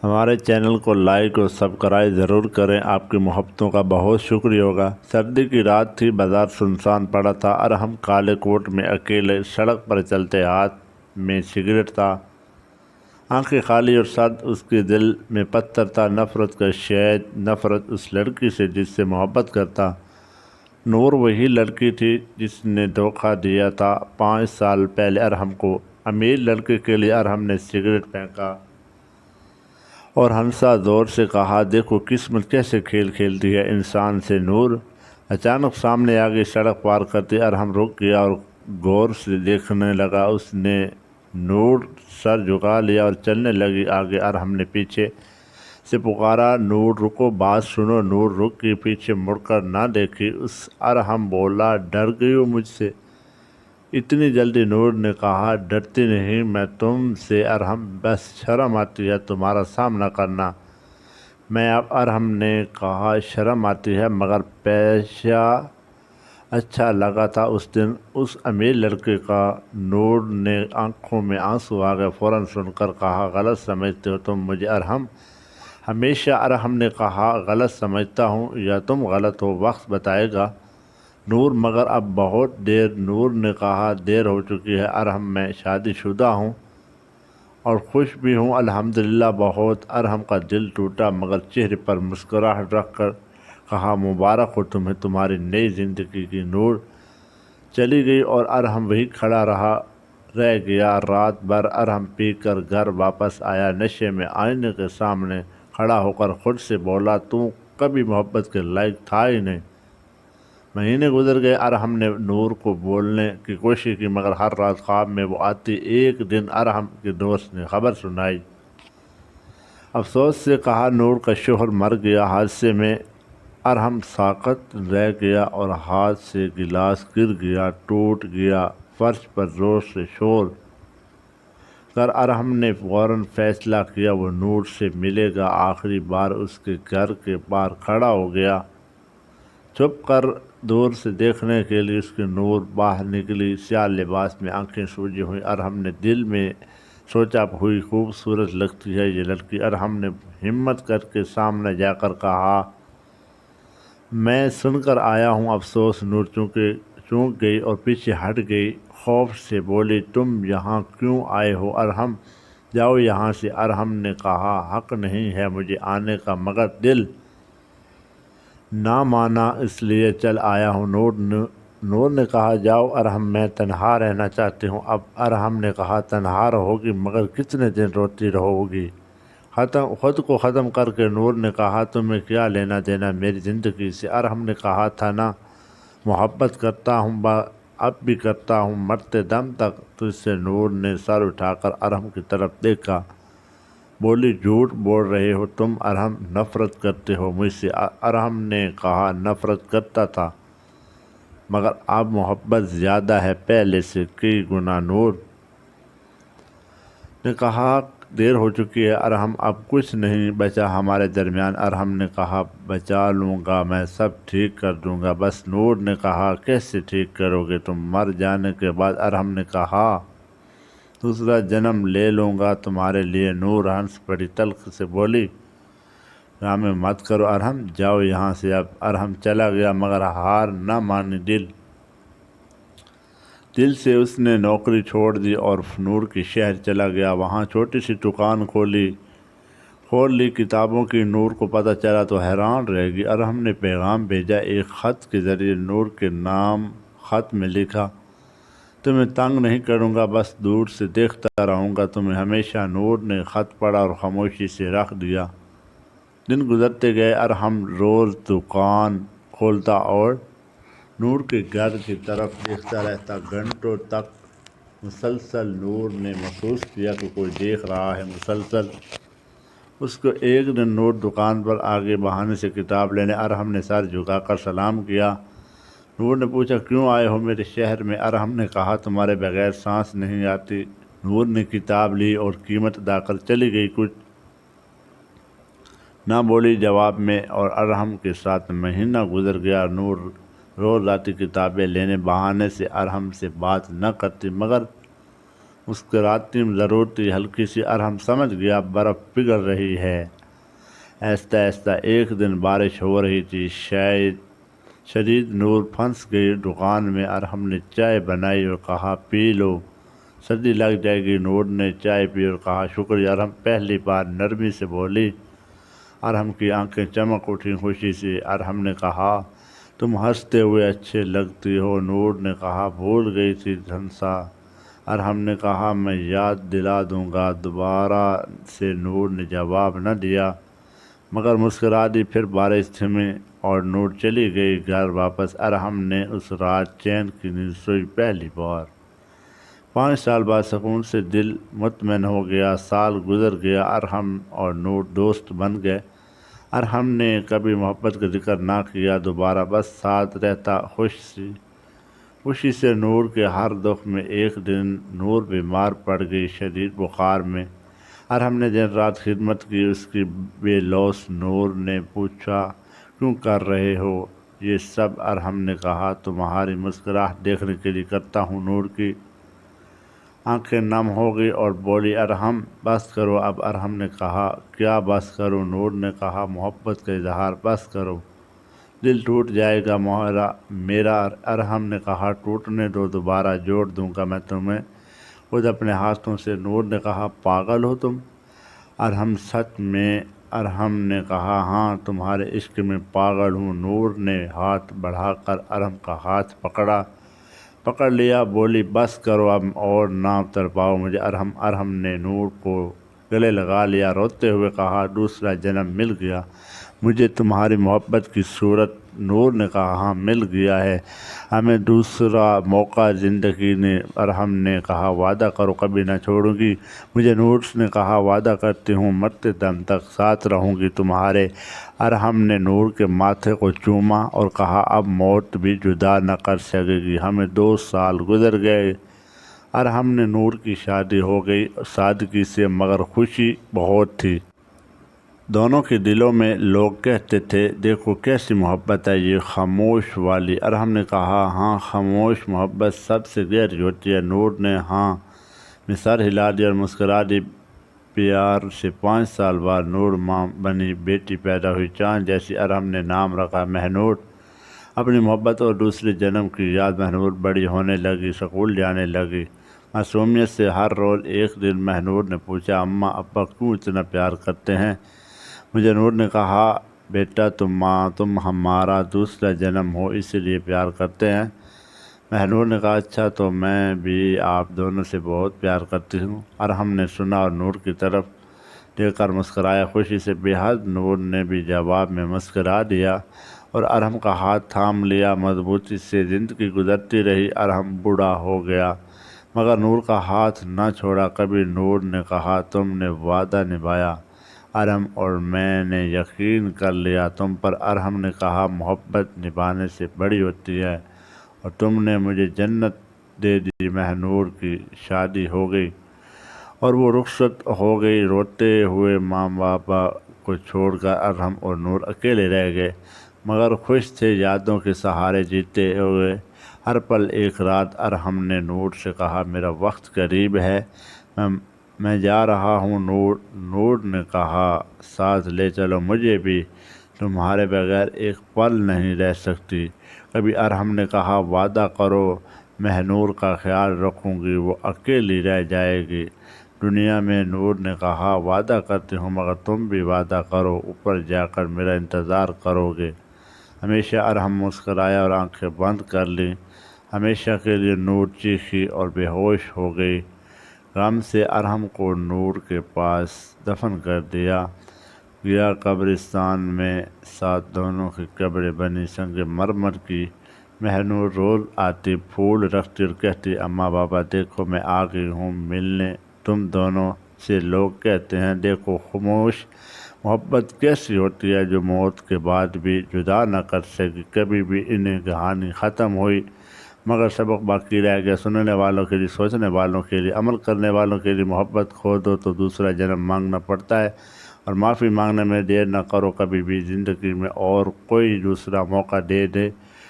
ہمارے چینل کو لائک اور سبسکرائب ضرور کریں، آپ کی محبتوں کا بہت شکریہ ہوگا۔ سردی کی رات تھی، بازار سنسان پڑا تھا۔ ارحم کالے کوٹ میں اکیلے سڑک پر چلتے، ہاتھ میں سگریٹ تھا، آنکھیں خالی اور سرد۔ اس کے دل میں پتھر تھا، نفرت کا شید، نفرت اس لڑکی سے جس سے محبت کرتا۔ نور وہی لڑکی تھی جس نے دھوکہ دیا تھا 5 سال پہلے ارحم کو۔ امیر لڑکے کے لیے ارحم نے سگریٹ پھینکا اور ہنسا، زور سے کہا، دیکھو قسمت کیسے کھیل کھیلتی ہے انسان سے۔ نور اچانک سامنے آ گئی، سڑک پار کرتے ارحم رک گیا اور غور سے دیکھنے لگا۔ اس نے نور سر جھکا لیا اور چلنے لگی آگے۔ ارحم نے پیچھے سے پکارا، نور رکو، بات سنو۔ نور رکی، پیچھے مڑ کر نہ دیکھی۔ ارحم بولا، ڈر گئی ہو مجھ سے اتنی جلدی؟ نور نے کہا، ڈرتی نہیں میں تم سے ارحم، بس شرم آتی ہے تمہارا سامنا کرنا۔ میں اب ارحم نے کہا، شرم آتی ہے مگر پیشہ اچھا لگا تھا اس دن اس امیر لڑکے کا۔ نور نے آنکھوں میں آنسو آ گئے، فوراً سن کر کہا، غلط سمجھتے ہو تم مجھے ارحم؟ ہمیشہ ارحم نے کہا، غلط سمجھتا ہوں یا تم غلط ہو، وقت بتائے گا۔ نور مگر اب بہت دیر۔ نور نے کہا، دیر ہو چکی ہے ارحم، میں شادی شدہ ہوں اور خوش بھی ہوں الحمدللہ بہت۔ ارحم کا دل ٹوٹا مگر چہرے پر مسکراہٹ رکھ کر کہا، مبارک ہو تمہیں تمہاری نئی زندگی کی۔ نور چلی گئی اور ارحم وہی کھڑا رہ گیا۔ رات بھر ارحم پی کر گھر واپس آیا، نشے میں آئینے کے سامنے کھڑا ہو کر خود سے بولا، تو کبھی محبت کے لائق تھا ہی نہیں۔ مہینے گزر گئے، ارحم نے نور کو بولنے کی کوشش کی مگر ہر رات خواب میں وہ آتی۔ ایک دن ارحم کے دوست نے خبر سنائی، افسوس سے کہا، نور کا شوہر مر گیا حادثے میں۔ ارحم ساکت رہ گیا اور ہاتھ سے گلاس گر گیا، ٹوٹ گیا۔ فرش پر زور سے شور کر ارحم نے فوراً فیصلہ کیا وہ نور سے ملے گا۔ آخری بار اس کے گھر کے باہر کھڑا ہو گیا، چھپ کر دور سے دیکھنے کے لیے۔ اس کی نور باہر نکلی، سیاہ لباس میں، آنکھیں سوجی ہوئی۔ ارحم نے دل میں سوچا، ہوئی خوبصورت لگتی ہے یہ لڑکی۔ ارحم نے ہمت کر کے سامنے جا کر کہا، میں سن کر آیا ہوں افسوس۔ نور چونک گئی اور پیچھے ہٹ گئی، خوف سے بولی، تم یہاں کیوں آئے ہو ارحم؟ جاؤ یہاں سے۔ ارحم نے کہا، حق نہیں ہے مجھے آنے کا مگر دل نہ مانا اس لیے چل آیا ہوں۔ نور نے کہا، جاؤ ارحم، میں تنہا رہنا چاہتی ہوں اب۔ ارحم نے کہا، تنہا رہو گی مگر کتنے دن روتی رہو گی؟ خود کو ختم کر کے نور نے کہا، تمہیں کیا لینا دینا میری زندگی سے؟ ارحم نے کہا تھا نا محبت کرتا ہوں، اب بھی کرتا ہوں، مرتے دم تک تجھ سے۔ نور نے سر اٹھا کر ارحم کی طرف دیکھا، بولی، جھوٹ بول رہے ہو تم ارحم، نفرت کرتے ہو مجھ سے۔ ارحم نے کہا، نفرت کرتا تھا مگر اب محبت زیادہ ہے پہلے سے کئی گنا۔ نور نے کہا، دیر ہو چکی ہے ارحم، اب کچھ نہیں بچا ہمارے درمیان۔ ارحم نے کہا، بچا لوں گا میں، سب ٹھیک کر دوں گا بس۔ نور نے کہا، کیسے ٹھیک کرو گے تم مر جانے کے بعد؟ ارحم نے کہا، دوسرا جنم لے لوں گا تمہارے لیے۔ نور ہنس پڑی، تلخ سے بولی، ڈرامے مت کرو ارحم، جاؤ یہاں سے اب۔ ارحم چلا گیا مگر ہار نہ مانی دل سے۔ اس نے نوکری چھوڑ دی اور نور کے شہر چلا گیا، وہاں چھوٹی سی دکان کھول لی کتابوں کی۔ نور کو پتہ چلا تو حیران رہ گئی۔ ارحم نے پیغام بھیجا ایک خط کے ذریعے، نور کے نام خط میں لکھا، تمہیں تنگ نہیں کروں گا، بس دور سے دیکھتا رہوں گا تمہیں ہمیشہ۔ نور نے خط پڑھا اور خاموشی سے رکھ دیا۔ دن گزرتے گئے، ارحم روز دکان کھولتا اور نور کے گھر کی طرف دیکھتا رہتا، گھنٹوں تک مسلسل۔ نور نے محسوس کیا کہ کوئی دیکھ رہا ہے مسلسل اس کو۔ ایک دن نور دکان پر آ گئی بہانے سے کتاب لینے۔ ارحم نے سر جھکا کر سلام کیا۔ نور نے پوچھا، کیوں آئے ہو میرے شہر میں؟ ارحم نے کہا، تمہارے بغیر سانس نہیں آتی۔ نور نے کتاب لی اور قیمت ادا کر چلی گئی، کچھ نہ بولی جواب میں۔ اور ارحم کے ساتھ مہینہ گزر گیا۔ نور روز آتی کتابیں لینے، بہانے سے ارحم سے بات نہ کرتی مگر مسکراتی ضرور تھی ہلکی سی، ارحم سمجھ گیا برف پگھل رہی ہے۔ آہستہ آہستہ ایک دن بارش ہو رہی تھی، شاید شدید، نور پھنس گئی دکان میں۔ ارحم نے چائے بنائی اور کہا پی لو، سردی لگ جائے گی۔ نور نے چائے پی اور کہا شکریہ۔ ارحم پہلی بار نرمی سے بولی۔ ارحم کی آنکھیں چمک اٹھیں خوشی سے۔ ارحم نے کہا تم ہنستے ہوئے اچھے لگتی ہو۔ نور نے کہا بھول گئی تھی دھنسا۔ ارحم نے کہا میں یاد دلا دوں گا دوبارہ سے۔ نور نے جواب نہ دیا مگر مسکرا دی۔ پھر بارش تھمی اور نور چلی گئی گھر واپس۔ ارحم نے اس رات چین کی نیند سوئی پہلی بار۔ 5 سال بعد سکون سے دل مطمئن ہو گیا۔ سال گزر گیا، ارحم اور نور دوست بن گئے۔ ارحم نے کبھی محبت کا ذکر نہ کیا دوبارہ، بس ساتھ رہتا خوشی سے۔ نور کے ہر دکھ میں ایک دن نور بیمار پڑ گئی شدید بخار میں۔ ارحم نے دن رات خدمت کی اس کی بے لوث۔ نور نے پوچھا کیوں کر رہے ہو یہ سب؟ ارحم نے کہا تمہاری مسکراہٹ دیکھنے کے لیے کرتا ہوں۔ نور کی آنکھیں نم ہو گئی اور بولی ارحم بس کرو اب۔ ارحم نے کہا کیا بس کروں؟ نور نے کہا محبت کا اظہار بس کرو، دل ٹوٹ جائے گا میرا۔ ارحم نے کہا ٹوٹنے دو، دوبارہ جوڑ دوں گا میں تمہیں خود اپنے ہاتھوں سے۔ نور نے کہا پاگل ہو تم؟ ارحم سچ میں؟ ارحم نے کہا ہاں تمہارے عشق میں پاگل ہوں۔ نور نے ہاتھ بڑھا کر ارحم کا ہاتھ پکڑ لیا، بولی بس کرو اب اور نہ تڑپاؤ مجھے۔ ارحم نے نور کو گلے لگا لیا، روتے ہوئے کہا دوسرا جنم مل گیا مجھے تمہاری محبت کی صورت۔ نور نے کہا ہاں مل گیا ہے ہمیں دوسرا موقع زندگی نے۔ ارحم نے کہا وعدہ کرو کبھی نہ چھوڑوں گی مجھے۔ نور نے کہا وعدہ کرتی ہوں مرتے دم تک ساتھ رہوں گی تمہارے۔ ارحم نے نور کے ماتھے کو چوما اور کہا اب موت بھی جدا نہ کر سکے گی ہمیں۔ 2 سال گزر گئے۔ ارحم نے نور کی شادی ہو گئی سادگی سے، مگر خوشی بہت تھی دونوں کے دلوں میں۔ لوگ کہتے تھے دیکھو کیسی محبت ہے یہ خاموش والی۔ ارحم نے کہا ہاں خاموش محبت سب سے گہری ہوتی ہے۔ نور نے ہاں میں سر ہلا دیا اور مسکرا دی۔ پیار سے 5 سال بعد نور ماں بنی، بیٹی پیدا ہوئی چاند جیسی۔ ارحم نے نام رکھا مہنور۔ اپنی محبت اور دوسرے جنم کی یاد مہنور بڑی ہونے لگی، اسکول جانے لگی معصومیت سے۔ ہر روز ایک دن مہنور نے پوچھا اماں ابا کیوں اتنا پیار کرتے ہیں مجھے؟ نور نے کہا بیٹا تم ہمارا دوسرا جنم ہو اس لیے پیار کرتے ہیں۔ مہنور نے کہا اچھا تو میں بھی آپ دونوں سے بہت پیار کرتی ہوں۔ ارحم نے سنا اور نور کی طرف دیکھ کر مسکرایا خوشی سے بے حد۔ نور نے بھی جواب میں مسکرا دیا اور ارحم کا ہاتھ تھام لیا مضبوطی سے۔ زندگی گزرتی رہی، ارحم بوڑھا ہو گیا مگر نور کا ہاتھ نہ چھوڑا کبھی۔ نور نے کہا تم نے وعدہ نبھایا ارحم اور میں نے یقین کر لیا تم پر۔ ارحم نے کہا محبت نبھانے سے بڑی ہوتی ہے اور تم نے مجھے جنت دے دی۔ مہنور کی شادی ہو گئی اور وہ رخصت ہو گئی۔ روتے ہوئے ماں بابا کو چھوڑ کر ارحم اور نور اکیلے رہ گئے مگر خوش تھے یادوں کے سہارے جیتے ہوئے ہر پل۔ ایک رات ارحم نے نور سے کہا میرا وقت قریب ہے میں جا رہا ہوں۔ نور نے کہا ساتھ لے چلو مجھے بھی، تمہارے بغیر ایک پل نہیں رہ سکتی کبھی۔ ارحم نے کہا وعدہ کرو مہنور کا خیال رکھوں گی، وہ اکیلی رہ جائے گی دنیا میں۔ نور نے کہا وعدہ کرتی ہوں مگر تم بھی وعدہ کرو اوپر جا کر میرا انتظار کرو گے ہمیشہ۔ ارحم مسکرایا اور آنکھیں بند کر لیں ہمیشہ کے لیے۔ نور چیخی اور بے ہوش ہو گئی۔ غم سے ارحم کو نور کے پاس دفن کر دیا گیا قبرستان میں۔ ساتھ دونوں کی قبریں بنی سنگ مرمر کی۔ مہنور روز آتی، پھول رکھتی اور کہتی اماں بابا دیکھو میں آ گئی ہوں ملنے تم دونوں سے۔ لوگ کہتے ہیں دیکھو خاموش محبت کیسی ہوتی ہے جو موت کے بعد بھی جدا نہ کر سکی کبھی بھی۔ انہیں کہانی ختم ہوئی مگر سبق باقی رہ گیا، سننے والوں کے لیے، سوچنے والوں کے لیے، عمل کرنے والوں کے لیے۔ محبت کھو دو تو دوسرا جنم مانگنا پڑتا ہے اور معافی مانگنے میں دیر نہ کرو کبھی بھی۔ زندگی میں اور کوئی دوسرا موقع دے دے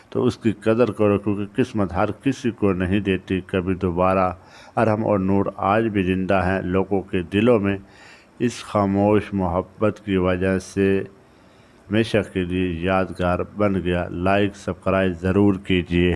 تو اس کی قدر کرو، کیونکہ قسمت ہر کسی کو نہیں دیتی کبھی دوبارہ۔ ارحم اور نور آج بھی زندہ ہیں لوگوں کے دلوں میں، اس خاموش محبت کی وجہ سے ہمیشہ کے لیے یادگار بن گیا۔ لائک سبسکرائب ضرور کیجیے۔